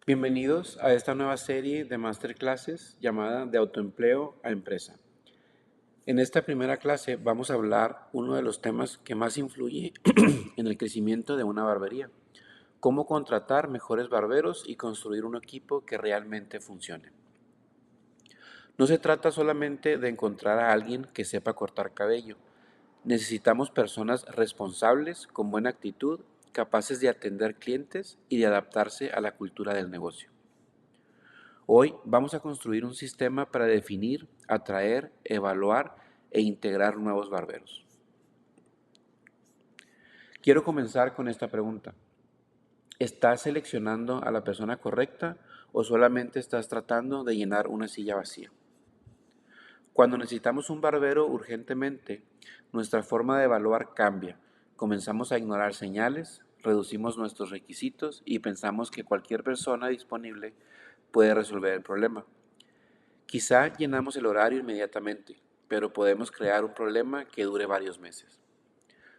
Bienvenidos a esta nueva serie de masterclasses llamada De autoempleo a empresa. En esta primera clase vamos a hablar uno de los temas que más influye en el crecimiento de una barbería: cómo contratar mejores barberos y construir un equipo que realmente funcione. No se trata solamente de encontrar a alguien que sepa cortar cabello. Necesitamos personas responsables, con buena actitud, capaces de atender clientes y de adaptarse a la cultura del negocio. Hoy vamos a construir un sistema para definir, atraer, evaluar e integrar nuevos barberos. Quiero comenzar con esta pregunta. ¿Estás seleccionando a la persona correcta o solamente estás tratando de llenar una silla vacía? Cuando necesitamos un barbero urgentemente, nuestra forma de evaluar cambia. Comenzamos a ignorar señales, reducimos nuestros requisitos y pensamos que cualquier persona disponible puede resolver el problema. Quizá llenamos el horario inmediatamente, pero podemos crear un problema que dure varios meses.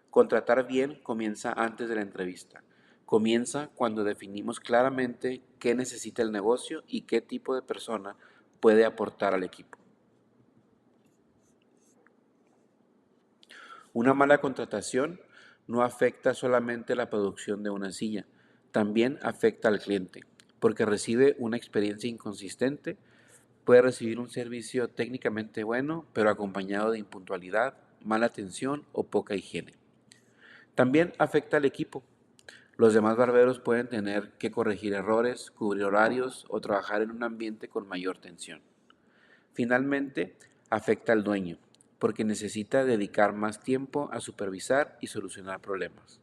Contratar bien comienza antes de la entrevista. Comienza cuando definimos claramente qué necesita el negocio y qué tipo de persona puede aportar al equipo. Una mala contratación no afecta solamente la producción de una silla, también afecta al cliente, porque recibe una experiencia inconsistente. Puede recibir un servicio técnicamente bueno, pero acompañado de impuntualidad, mala atención o poca higiene. También afecta al equipo. Los demás barberos pueden tener que corregir errores, cubrir horarios o trabajar en un ambiente con mayor tensión. Finalmente, afecta al dueño, porque necesita dedicar más tiempo a supervisar y solucionar problemas.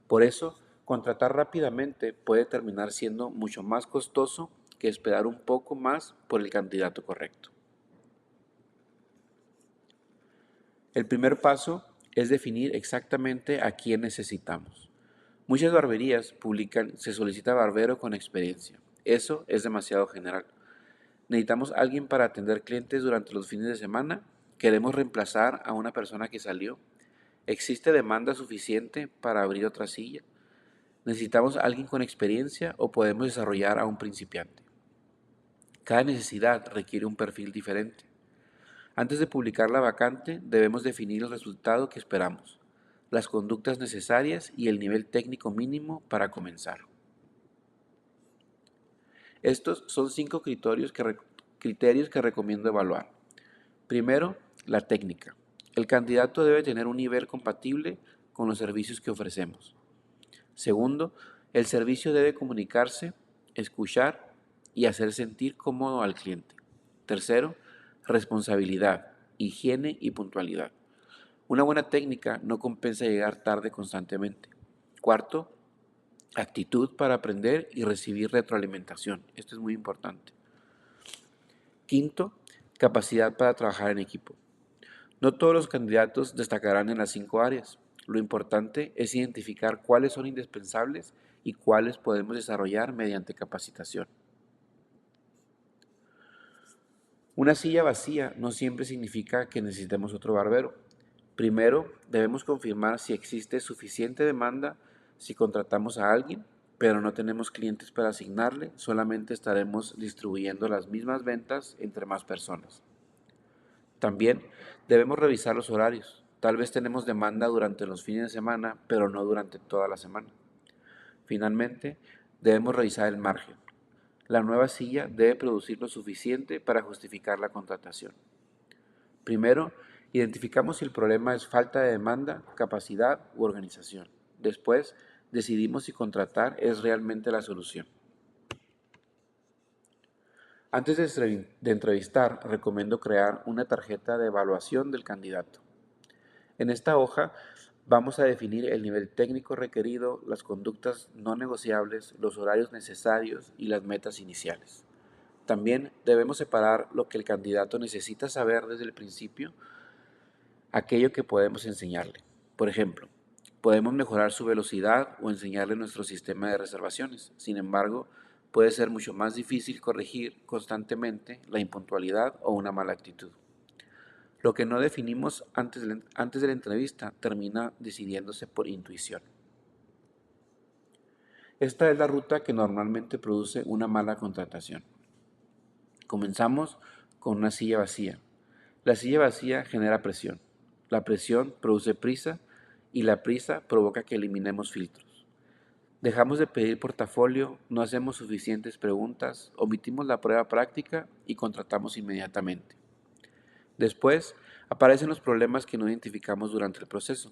Por eso, contratar rápidamente puede terminar siendo mucho más costoso que esperar un poco más por el candidato correcto. El primer paso es definir exactamente a quién necesitamos. Muchas barberías publican: se solicita barbero con experiencia. Eso es demasiado general. ¿Necesitamos alguien para atender clientes durante los fines de semana? ¿Queremos reemplazar a una persona que salió? ¿Existe demanda suficiente para abrir otra silla? ¿Necesitamos alguien con experiencia o podemos desarrollar a un principiante? Cada necesidad requiere un perfil diferente. Antes de publicar la vacante, debemos definir el resultado que esperamos, las conductas necesarias y el nivel técnico mínimo para comenzar. Estos son 5 criterios que recomiendo evaluar. Primero, la técnica. El candidato debe tener un nivel compatible con los servicios que ofrecemos. Segundo, el servicio debe comunicarse, escuchar y hacer sentir cómodo al cliente. Tercero, responsabilidad, higiene y puntualidad. Una buena técnica no compensa llegar tarde constantemente. Cuarto, actitud para aprender y recibir retroalimentación. Esto es muy importante. Quinto, capacidad para trabajar en equipo. No todos los candidatos destacarán en las 5 áreas. Lo importante es identificar cuáles son indispensables y cuáles podemos desarrollar mediante capacitación. Una silla vacía no siempre significa que necesitemos otro barbero. Primero, debemos confirmar si existe suficiente demanda. Si contratamos a alguien, pero no tenemos clientes para asignarle, solamente estaremos distribuyendo las mismas ventas entre más personas. También debemos revisar los horarios. Tal vez tenemos demanda durante los fines de semana, pero no durante toda la semana. Finalmente, debemos revisar el margen. La nueva silla debe producir lo suficiente para justificar la contratación. Primero, identificamos si el problema es falta de demanda, capacidad u organización. Después, decidimos si contratar es realmente la solución. Antes de entrevistar, recomiendo crear una tarjeta de evaluación del candidato. En esta hoja vamos a definir el nivel técnico requerido, las conductas no negociables, los horarios necesarios y las metas iniciales. También debemos separar lo que el candidato necesita saber desde el principio, aquello que podemos enseñarle. Por ejemplo, podemos mejorar su velocidad o enseñarle nuestro sistema de reservaciones. Sin embargo, puede ser mucho más difícil corregir constantemente la impuntualidad o una mala actitud. Lo que no definimos antes de la entrevista termina decidiéndose por intuición. Esta es la ruta que normalmente produce una mala contratación. Comenzamos con una silla vacía. La silla vacía genera presión. La presión produce prisa y la prisa provoca que eliminemos filtros. Dejamos de pedir portafolio, no hacemos suficientes preguntas, omitimos la prueba práctica y contratamos inmediatamente. Después, aparecen los problemas que no identificamos durante el proceso.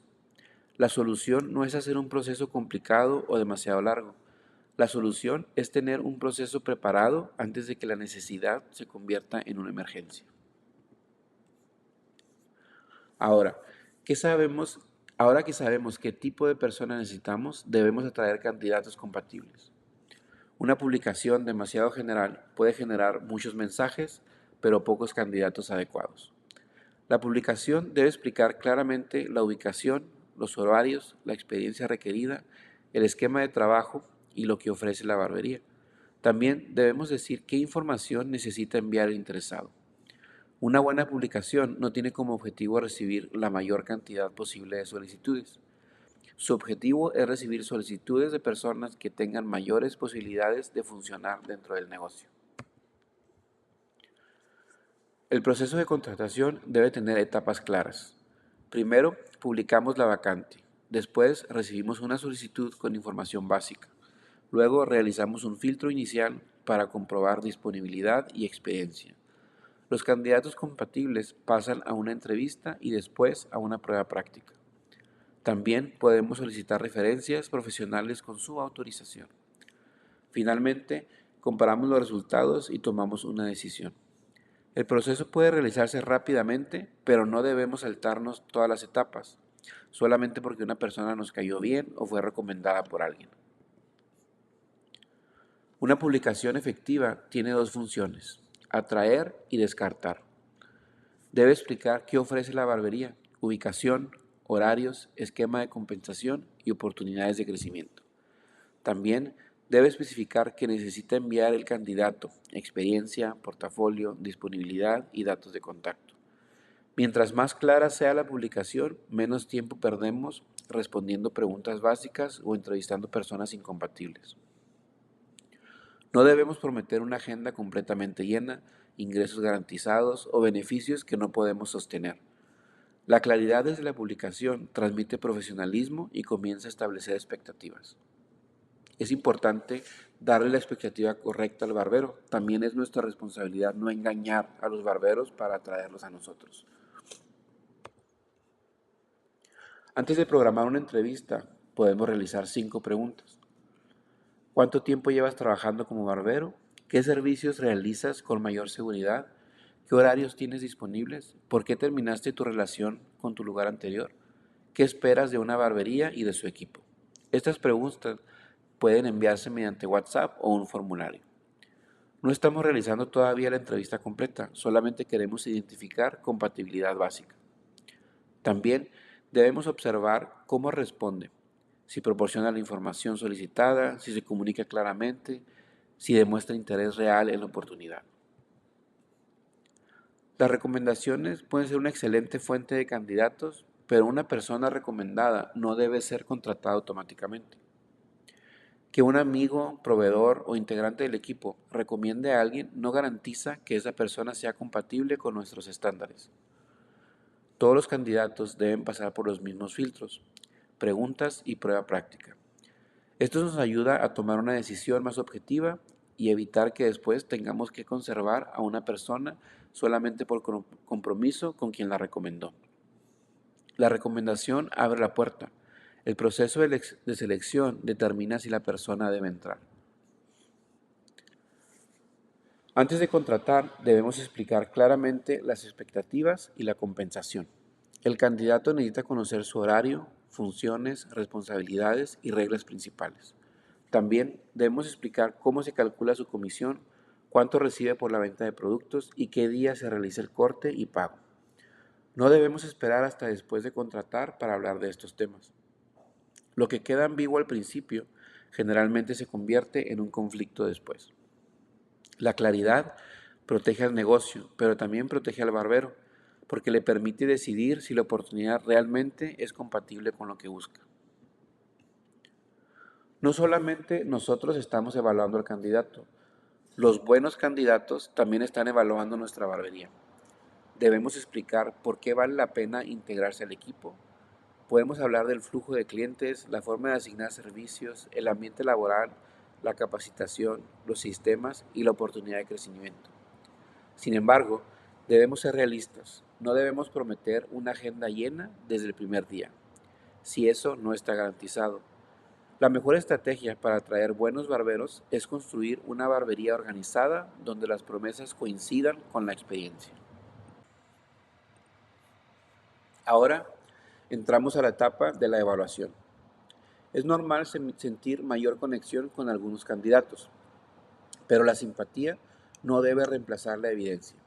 La solución no es hacer un proceso complicado o demasiado largo. La solución es tener un proceso preparado antes de que la necesidad se convierta en una emergencia. Ahora, Ahora que sabemos qué tipo de persona necesitamos, debemos atraer candidatos compatibles. Una publicación demasiado general puede generar muchos mensajes, pero pocos candidatos adecuados. La publicación debe explicar claramente la ubicación, los horarios, la experiencia requerida, el esquema de trabajo y lo que ofrece la barbería. También debemos decir qué información necesita enviar el interesado. Una buena publicación no tiene como objetivo recibir la mayor cantidad posible de solicitudes. Su objetivo es recibir solicitudes de personas que tengan mayores posibilidades de funcionar dentro del negocio. El proceso de contratación debe tener etapas claras. Primero, publicamos la vacante. Después, recibimos una solicitud con información básica. Luego, realizamos un filtro inicial para comprobar disponibilidad y experiencia. Los candidatos compatibles pasan a una entrevista y después a una prueba práctica. También podemos solicitar referencias profesionales con su autorización. Finalmente, comparamos los resultados y tomamos una decisión. El proceso puede realizarse rápidamente, pero no debemos saltarnos todas las etapas, solamente porque una persona nos cayó bien o fue recomendada por alguien. Una publicación efectiva tiene dos funciones: atraer y descartar. Debe explicar qué ofrece la barbería, ubicación, horarios, esquema de compensación y oportunidades de crecimiento. También debe especificar que necesita enviar el candidato, experiencia, portafolio, disponibilidad y datos de contacto. Mientras más clara sea la publicación, menos tiempo perdemos respondiendo preguntas básicas o entrevistando personas incompatibles. No debemos prometer una agenda completamente llena, ingresos garantizados o beneficios que no podemos sostener. La claridad desde la publicación transmite profesionalismo y comienza a establecer expectativas. Es importante darle la expectativa correcta al barbero. También es nuestra responsabilidad no engañar a los barberos para atraerlos a nosotros. Antes de programar una entrevista, podemos realizar 5 preguntas. ¿Cuánto tiempo llevas trabajando como barbero? ¿Qué servicios realizas con mayor seguridad? ¿Qué horarios tienes disponibles? ¿Por qué terminaste tu relación con tu lugar anterior? ¿Qué esperas de una barbería y de su equipo? Estas preguntas pueden enviarse mediante WhatsApp o un formulario. No estamos realizando todavía la entrevista completa, solamente queremos identificar compatibilidad básica. También debemos observar cómo responde, si proporciona la información solicitada, si se comunica claramente, si demuestra interés real en la oportunidad. Las recomendaciones pueden ser una excelente fuente de candidatos, pero una persona recomendada no debe ser contratada automáticamente. Que un amigo, proveedor o integrante del equipo recomiende a alguien no garantiza que esa persona sea compatible con nuestros estándares. Todos los candidatos deben pasar por los mismos filtros, preguntas y prueba práctica. Esto nos ayuda a tomar una decisión más objetiva y evitar que después tengamos que conservar a una persona solamente por compromiso con quien la recomendó. La recomendación abre la puerta. El proceso de selección determina si la persona debe entrar. Antes de contratar, debemos explicar claramente las expectativas y la compensación. El candidato necesita conocer su horario, funciones, responsabilidades y reglas principales. También debemos explicar cómo se calcula su comisión, cuánto recibe por la venta de productos y qué día se realiza el corte y pago. No debemos esperar hasta después de contratar para hablar de estos temas. Lo que queda ambiguo al principio generalmente se convierte en un conflicto después. La claridad protege al negocio, pero también protege al barbero, porque le permite decidir si la oportunidad realmente es compatible con lo que busca. No solamente nosotros estamos evaluando al candidato, los buenos candidatos también están evaluando nuestra barbería. Debemos explicar por qué vale la pena integrarse al equipo. Podemos hablar del flujo de clientes, la forma de asignar servicios, el ambiente laboral, la capacitación, los sistemas y la oportunidad de crecimiento. Sin embargo, debemos ser realistas. No debemos prometer una agenda llena desde el primer día, si eso no está garantizado. La mejor estrategia para atraer buenos barberos es construir una barbería organizada donde las promesas coincidan con la experiencia. Ahora entramos a la etapa de la evaluación. Es normal sentir mayor conexión con algunos candidatos, pero la simpatía no debe reemplazar la evidencia.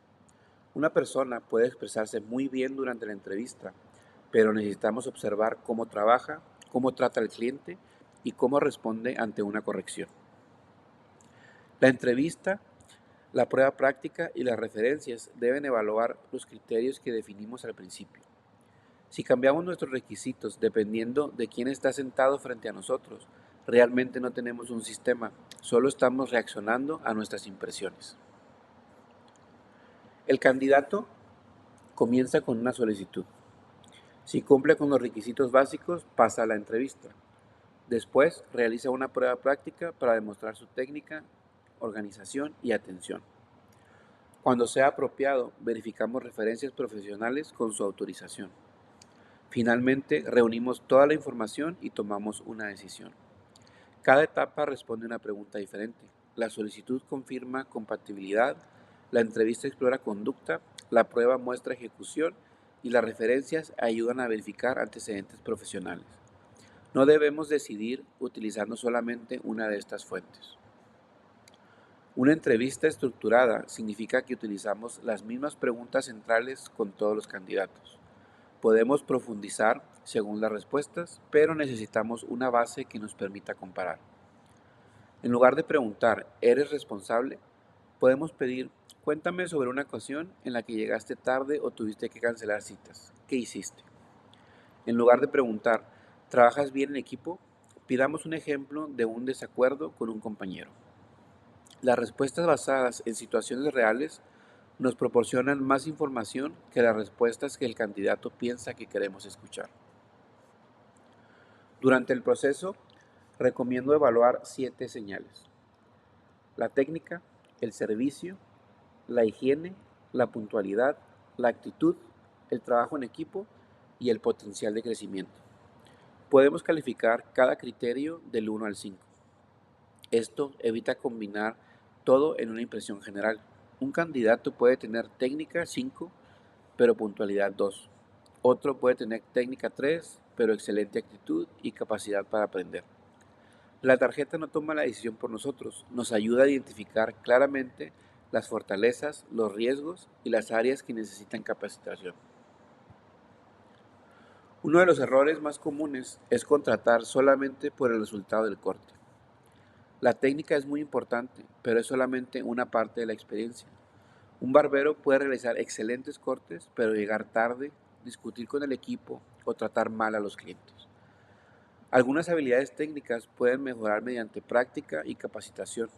Una persona puede expresarse muy bien durante la entrevista, pero necesitamos observar cómo trabaja, cómo trata al cliente y cómo responde ante una corrección. La entrevista, la prueba práctica y las referencias deben evaluar los criterios que definimos al principio. Si cambiamos nuestros requisitos dependiendo de quién está sentado frente a nosotros, realmente no tenemos un sistema, solo estamos reaccionando a nuestras impresiones. El candidato comienza con una solicitud. Si cumple con los requisitos básicos, pasa a la entrevista. Después, realiza una prueba práctica para demostrar su técnica, organización y atención. Cuando sea apropiado, verificamos referencias profesionales con su autorización. Finalmente, reunimos toda la información y tomamos una decisión. Cada etapa responde a una pregunta diferente. La solicitud confirma compatibilidad, la entrevista explora conducta, la prueba muestra ejecución y las referencias ayudan a verificar antecedentes profesionales. No debemos decidir utilizando solamente una de estas fuentes. Una entrevista estructurada significa que utilizamos las mismas preguntas centrales con todos los candidatos. Podemos profundizar según las respuestas, pero necesitamos una base que nos permita comparar. En lugar de preguntar, ¿eres responsable?, podemos pedir, cuéntame sobre una ocasión en la que llegaste tarde o tuviste que cancelar citas. ¿Qué hiciste? En lugar de preguntar, ¿trabajas bien en equipo?, pidamos un ejemplo de un desacuerdo con un compañero. Las respuestas basadas en situaciones reales nos proporcionan más información que las respuestas que el candidato piensa que queremos escuchar. Durante el proceso, recomiendo evaluar 7 señales: la técnica, el servicio, la higiene, la puntualidad, la actitud, el trabajo en equipo y el potencial de crecimiento. Podemos calificar cada criterio del 1 al 5. Esto evita combinar todo en una impresión general. Un candidato puede tener técnica 5, pero puntualidad 2. Otro puede tener técnica 3, pero excelente actitud y capacidad para aprender. La tarjeta no toma la decisión por nosotros, nos ayuda a identificar claramente las fortalezas, los riesgos y las áreas que necesitan capacitación. Uno de los errores más comunes es contratar solamente por el resultado del corte. La técnica es muy importante, pero es solamente una parte de la experiencia. Un barbero puede realizar excelentes cortes, pero llegar tarde, discutir con el equipo o tratar mal a los clientes. Algunas habilidades técnicas pueden mejorar mediante práctica y capacitación.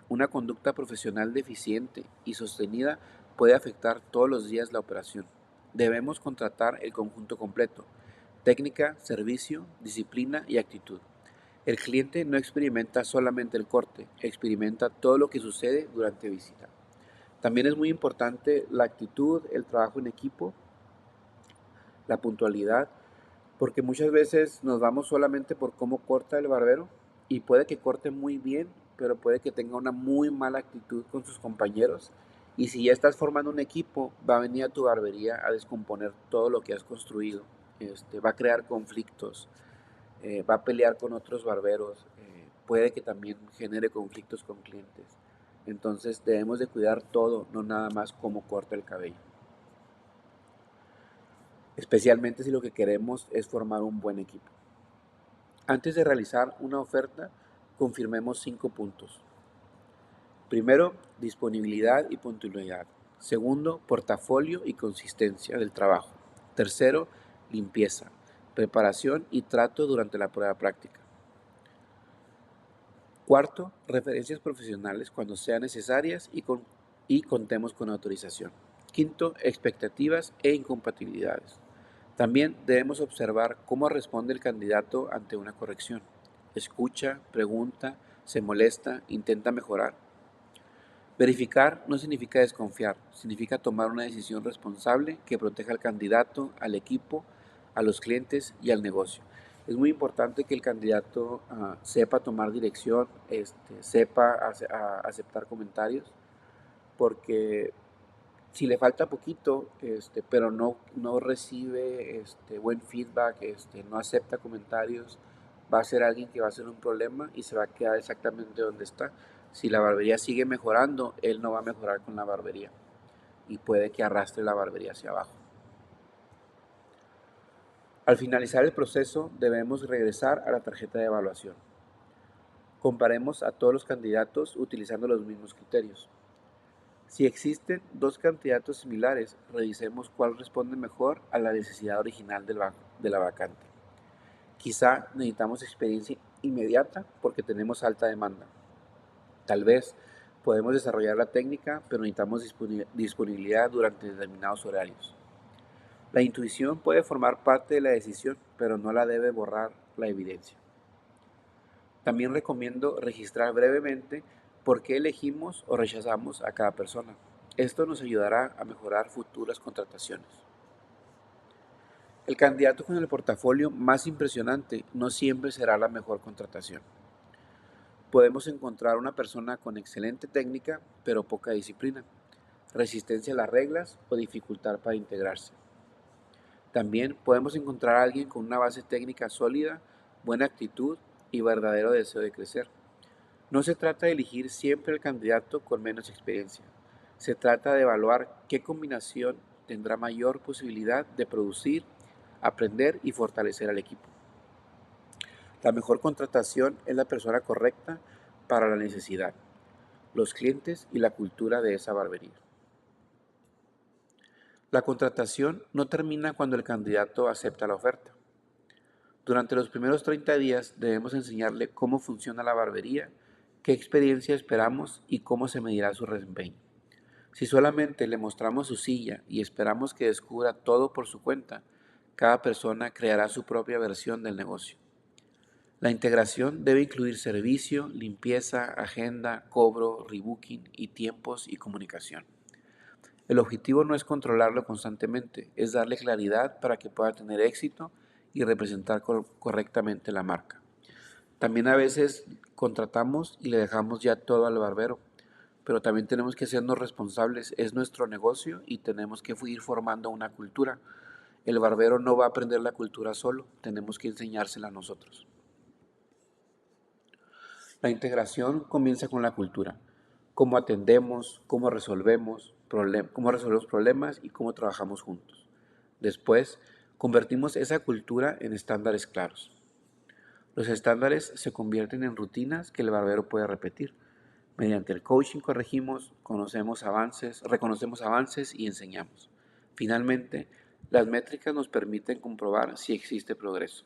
Una conducta profesional deficiente y sostenida puede afectar todos los días la operación. Debemos contratar el conjunto completo: técnica, servicio, disciplina y actitud. El cliente no experimenta solamente el corte, experimenta todo lo que sucede durante visita. También es muy importante la actitud, el trabajo en equipo, la puntualidad, porque muchas veces nos vamos solamente por cómo corta el barbero y puede que corte muy bien, pero puede que tenga una muy mala actitud con sus compañeros. Y si ya estás formando un equipo, va a venir a tu barbería a descomponer todo lo que has construido. Va a crear conflictos, va a pelear con otros barberos, puede que también genere conflictos con clientes. Entonces debemos de cuidar todo, no nada más cómo corta el cabello. Especialmente si lo que queremos es formar un buen equipo. Antes de realizar una oferta, confirmemos 5 puntos. Primero, disponibilidad y puntualidad. Segundo, portafolio y consistencia del trabajo. Tercero, limpieza, preparación y trato durante la prueba práctica. Cuarto, referencias profesionales cuando sean necesarias y contemos con autorización. Quinto, expectativas e incompatibilidades. También debemos observar cómo responde el candidato ante una corrección. Escucha, pregunta, se molesta, intenta mejorar. Verificar no significa desconfiar, significa tomar una decisión responsable que proteja al candidato, al equipo, a los clientes y al negocio. Es muy importante que el candidato sepa tomar dirección, sepa aceptar comentarios, porque si le falta poquito, pero no recibe buen feedback, no acepta comentarios, va a ser alguien que va a ser un problema y se va a quedar exactamente donde está. Si la barbería sigue mejorando, él no va a mejorar con la barbería y puede que arrastre la barbería hacia abajo. Al finalizar el proceso, debemos regresar a la tarjeta de evaluación. Comparemos a todos los candidatos utilizando los mismos criterios. Si existen dos candidatos similares, revisemos cuál responde mejor a la necesidad original de la vacante. Quizá necesitamos experiencia inmediata porque tenemos alta demanda. Tal vez podemos desarrollar la técnica, pero necesitamos disponibilidad durante determinados horarios. La intuición puede formar parte de la decisión, pero no la debe borrar la evidencia. También recomiendo registrar brevemente por qué elegimos o rechazamos a cada persona. Esto nos ayudará a mejorar futuras contrataciones. El candidato con el portafolio más impresionante no siempre será la mejor contratación. Podemos encontrar una persona con excelente técnica, pero poca disciplina, resistencia a las reglas o dificultad para integrarse. También podemos encontrar a alguien con una base técnica sólida, buena actitud y verdadero deseo de crecer. No se trata de elegir siempre el candidato con menos experiencia. Se trata de evaluar qué combinación tendrá mayor posibilidad de producir, aprender y fortalecer al equipo. La mejor contratación es la persona correcta para la necesidad, los clientes y la cultura de esa barbería. La contratación no termina cuando el candidato acepta la oferta. Durante los primeros 30 días debemos enseñarle cómo funciona la barbería, qué experiencia esperamos y cómo se medirá su desempeño. Si solamente le mostramos su silla y esperamos que descubra todo por su cuenta, cada persona creará su propia versión del negocio. La integración debe incluir servicio, limpieza, agenda, cobro, rebooking y tiempos y comunicación. El objetivo no es controlarlo constantemente, es darle claridad para que pueda tener éxito y representar correctamente la marca. También a veces contratamos y le dejamos ya todo al barbero, pero también tenemos que hacernos responsables, es nuestro negocio y tenemos que ir formando una cultura. El barbero no va a aprender la cultura solo, tenemos que enseñársela a nosotros. La integración comienza con la cultura, cómo atendemos, cómo resolvemos problemas y cómo trabajamos juntos. Después, convertimos esa cultura en estándares claros. Los estándares se convierten en rutinas que el barbero puede repetir. Mediante el coaching reconocemos avances y enseñamos. Finalmente, las métricas nos permiten comprobar si existe progreso.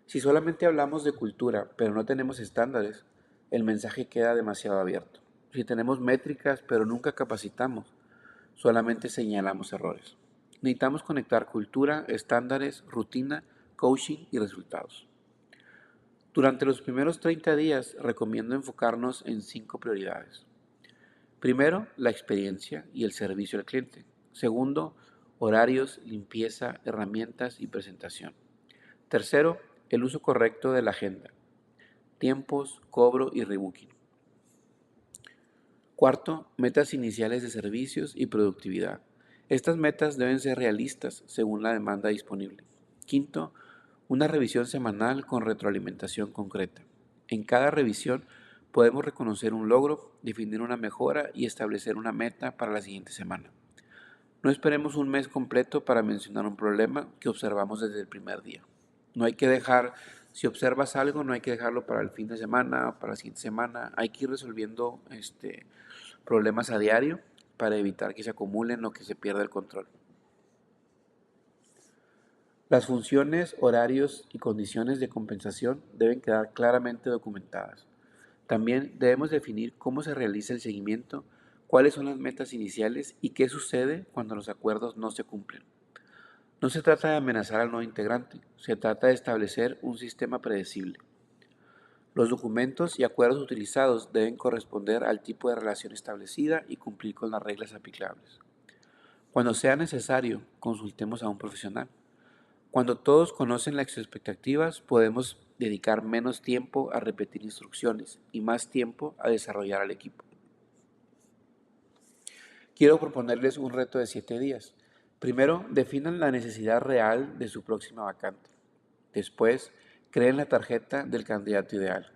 Si solamente hablamos de cultura, pero no tenemos estándares, el mensaje queda demasiado abierto. Si tenemos métricas, pero nunca capacitamos, solamente señalamos errores. Necesitamos conectar cultura, estándares, rutina, coaching y resultados. Durante los primeros 30 días recomiendo enfocarnos en 5 prioridades. Primero, la experiencia y el servicio al cliente. Segundo, horarios, limpieza, herramientas y presentación. Tercero, el uso correcto de la agenda, tiempos, cobro y rebooking. Cuarto, metas iniciales de servicios y productividad. Estas metas deben ser realistas según la demanda disponible. Quinto, una revisión semanal con retroalimentación concreta. En cada revisión podemos reconocer un logro, definir una mejora y establecer una meta para la siguiente semana. No esperemos un mes completo para mencionar un problema que observamos desde el primer día. No hay que dejar, si observas algo, no hay que dejarlo para el fin de semana, para la siguiente semana. Hay que ir resolviendo problemas a diario para evitar que se acumulen o que se pierda el control. Las funciones, horarios y condiciones de compensación deben quedar claramente documentadas. También debemos definir cómo se realiza el seguimiento, cuáles son las metas iniciales y qué sucede cuando los acuerdos no se cumplen. No se trata de amenazar al nuevo integrante, se trata de establecer un sistema predecible. Los documentos y acuerdos utilizados deben corresponder al tipo de relación establecida y cumplir con las reglas aplicables. Cuando sea necesario, consultemos a un profesional. Cuando todos conocen las expectativas, podemos dedicar menos tiempo a repetir instrucciones y más tiempo a desarrollar al equipo. Quiero proponerles un reto de 7 días. Primero, definan la necesidad real de su próxima vacante. Después, creen la tarjeta del candidato ideal.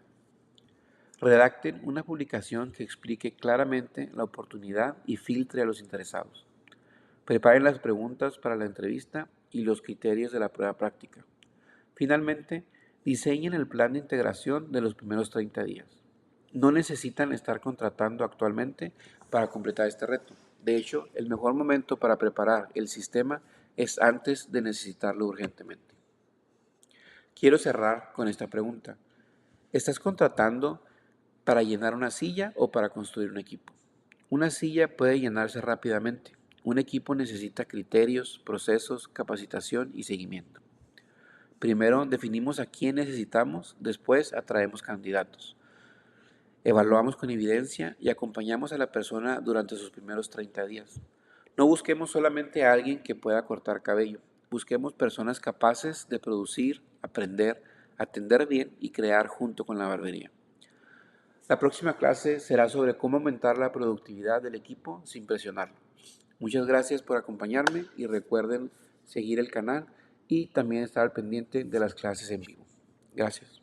Redacten una publicación que explique claramente la oportunidad y filtre a los interesados. Preparen las preguntas para la entrevista y los criterios de la prueba práctica. Finalmente, diseñen el plan de integración de los primeros 30 días. No necesitan estar contratando actualmente para completar este reto. De hecho, el mejor momento para preparar el sistema es antes de necesitarlo urgentemente. Quiero cerrar con esta pregunta. ¿Estás contratando para llenar una silla o para construir un equipo? Una silla puede llenarse rápidamente. Un equipo necesita criterios, procesos, capacitación y seguimiento. Primero definimos a quién necesitamos, después atraemos candidatos. Evaluamos con evidencia y acompañamos a la persona durante sus primeros 30 días. No busquemos solamente a alguien que pueda cortar cabello. Busquemos personas capaces de producir, aprender, atender bien y crear junto con la barbería. La próxima clase será sobre cómo aumentar la productividad del equipo sin presionarlo. Muchas gracias por acompañarme y recuerden seguir el canal y también estar al pendiente de las clases en vivo. Gracias.